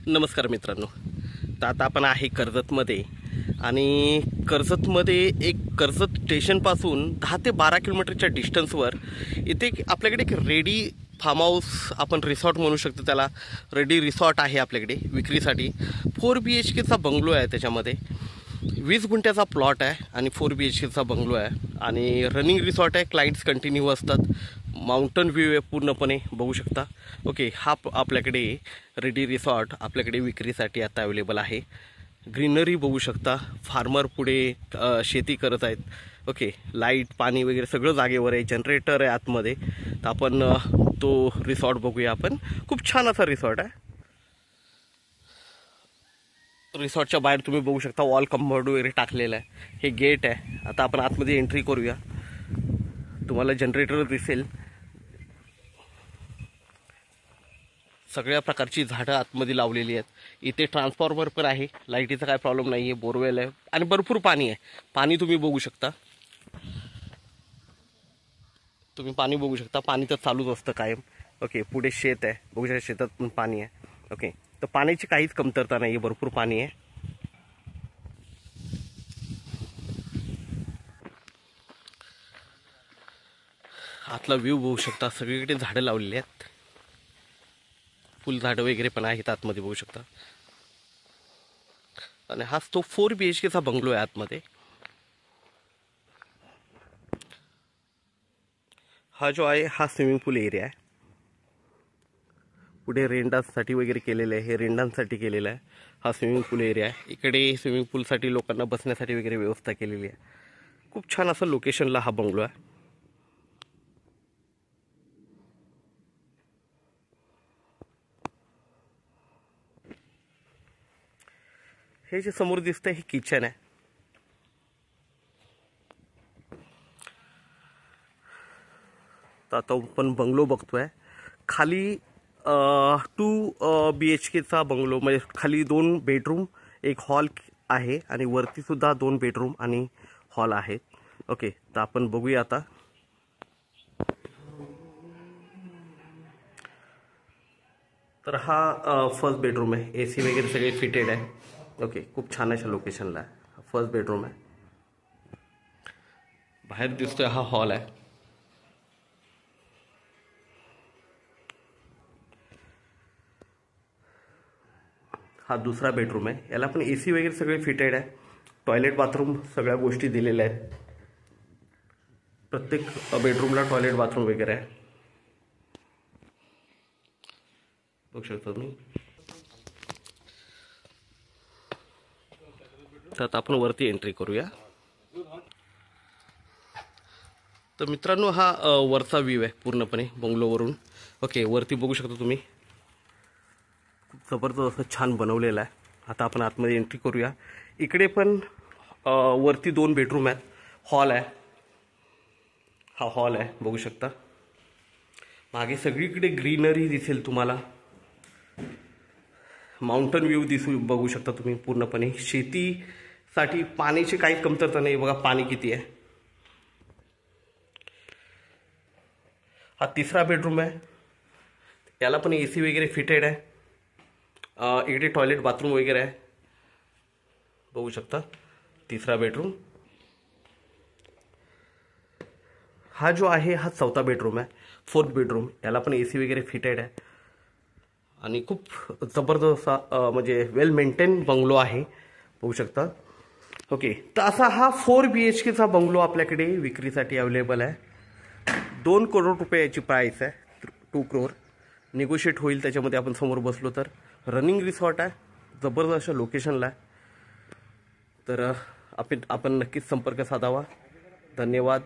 नमस्कार मित्रांनो. तर आता आपण आहे कर्जतमध्ये आणि कर्जतमध्ये एक कर्जत स्टेशनपासून 10 ते 12 किलोमीटरच्या डिस्टन्सवर इथे आपल्याकडे एक रेडी फार्म हाऊस, आपण रिसॉर्ट म्हणू शकतो त्याला. रेडी रिसॉर्ट आहे आपल्याकडे विक्रीसाठी. 4 BHKचा बंगलो आहे, त्याच्यामध्ये 20 गुंठ्याचा प्लॉट आहे आणि 4 BHKचा बंगलो आहे आणि रनिंग रिसॉर्ट आहे. क्लायंट्स कंटिन्यू असतात. माउंटन व्ह्यू आहे, पूर्णपणे बघू शकता. ओके, हा आपल्याकडे रेडी रिसॉर्ट आपल्याकडे विक्रीसाठी आता अवेलेबल आहे. ग्रीनरी बघू शकता. फार्मर पुढे शेती करत आहेत. ओके, लाईट पाणी वगैरे सगळं जागेवर आहे. जनरेटर आहे आतमध्ये. तर आपण तो रिसॉर्ट बघूया. आपण खूप छान असा रिसॉर्ट आहे. रिसॉर्टच्या बाहेर तुम्ही बघू शकता वॉल कंपाऊंड वगैरे टाकलेलं आहे. हे गेट आहे. आता आपण आतमध्ये एंट्री करूया. तुम्हाला जनरेटर दिसेल. सगळ्या प्रकारची झाडं आतमध्ये लावलेली आहेत. इथे ट्रान्सफॉर्मर पण आहे. लाईटीचा काय प्रॉब्लेम नाही आहे. बोरवेल आहे आणि भरपूर पाणी आहे. पाणी तुम्ही बघू शकता. पाणी बघू शकता. पाणी तर चालूच असतं कायम. ओके, पुढे शेत आहे, बघू शकता. शेतात पण पाणी आहे. ओके, तर पाण्याची काहीच कमतरता नाही आहे. भरपूर पाणी आहे. आतला व्ह्यू बघू शकता. सगळीकडे झाडं लावलेली आहेत. फुल झाडं वगैरे पण आहेत आतमध्ये, बघू शकता. आणि हाच तो 4 BHKचा बंगलो आहे आतमध्ये. हा जो आहे हा स्विमिंग पूल एरिया आहे. पुढे रेंडांसाठी वगैरे केलेलं आहे. हे रेंडांसाठी केलेलं आहे. हा स्विमिंग पूल एरिया आहे. इकडे स्विमिंग पूलसाठी लोकांना बसण्यासाठी वगैरे व्यवस्था केलेली आहे. खूप छान असं लोकेशनला हा बंगलो आहे. हे जे समोर दिसतंय हे किचन आहे. तर आता आपण बंगलो बघतोय. खाली 2 BHKचा बंगलो, म्हणजे खाली 2 बेडरूम, एक हॉल आहे आणि वरती सुद्धा 2 बेडरूम आणि हॉल आहेत. ओके, तर आपण बघूया आता. तर हा फर्स्ट बेडरूम आहे. AC वगैरे सगळे फिटेड आहे. ओके, खूप छान अशा लोकेशनला आहे. फर्स्ट बेडरूम आहे. बाहेर दिसतोय हा हॉल आहे. हा दुसरा बेडरूम आहे. याला पण AC वगैरे सगळे फिटेड आहे. टॉयलेट बाथरूम सगळ्या गोष्टी दिलेल्या आहेत. प्रत्येक बेडरूमला टॉयलेट बाथरूम वगैरे आहे, बघू शकता तुम्ही. तर आता आपण वरती एंट्री करूया. तर मित्रांनो, हा वरचा व्ह्यू आहे पूर्णपणे बंगलोवरून. ओके, वरती बघू शकता तुम्ही. खूप जबरदस्त असं छान बनवलेलं आहे. आता आपण आतमध्ये एंट्री करूया. इकडे पण वरती 2 बेडरूम आहेत. हॉल आहे. हा हॉल आहे, बघू शकता. मागे सगळीकडे ग्रीनरी दिसेल तुम्हाला. माउंटन व्ह्यू बघू शकता तुम्ही. पूर्णपणे शेतीसाठी पाण्याची काही कमतरता नाही. बघा पाणी किती आहे. हा तिसरा बेडरूम आहे. याला पण AC वगैरे फिटेड आहे. इकडे टॉयलेट बाथरूम वगैरे आहे, बघू शकता. तिसरा बेडरूम. हा जो आहे हा चौथा बेडरूम आहे. Fourth bedroom. याला पण AC वगैरे फिटेड आहे आणि खूप जबरदस्त म्हणजे वेल मेंटेन बंगलो आहे, बघू शकता. ओके, तर असा हा 4 BHKचा बंगलो आपल्याकडे विक्रीसाठी अवेलेबल आहे. 2 करोड रुपये याची प्राईस आहे. 2 करोड निगोशिएट होईल त्याच्यामध्ये आपण समोर बसलो तर. रनिंग रिसॉर्ट आहे. जबरदस्त अशा लोकेशनला आहे. तर आपण नक्कीच संपर्क साधावा. धन्यवाद.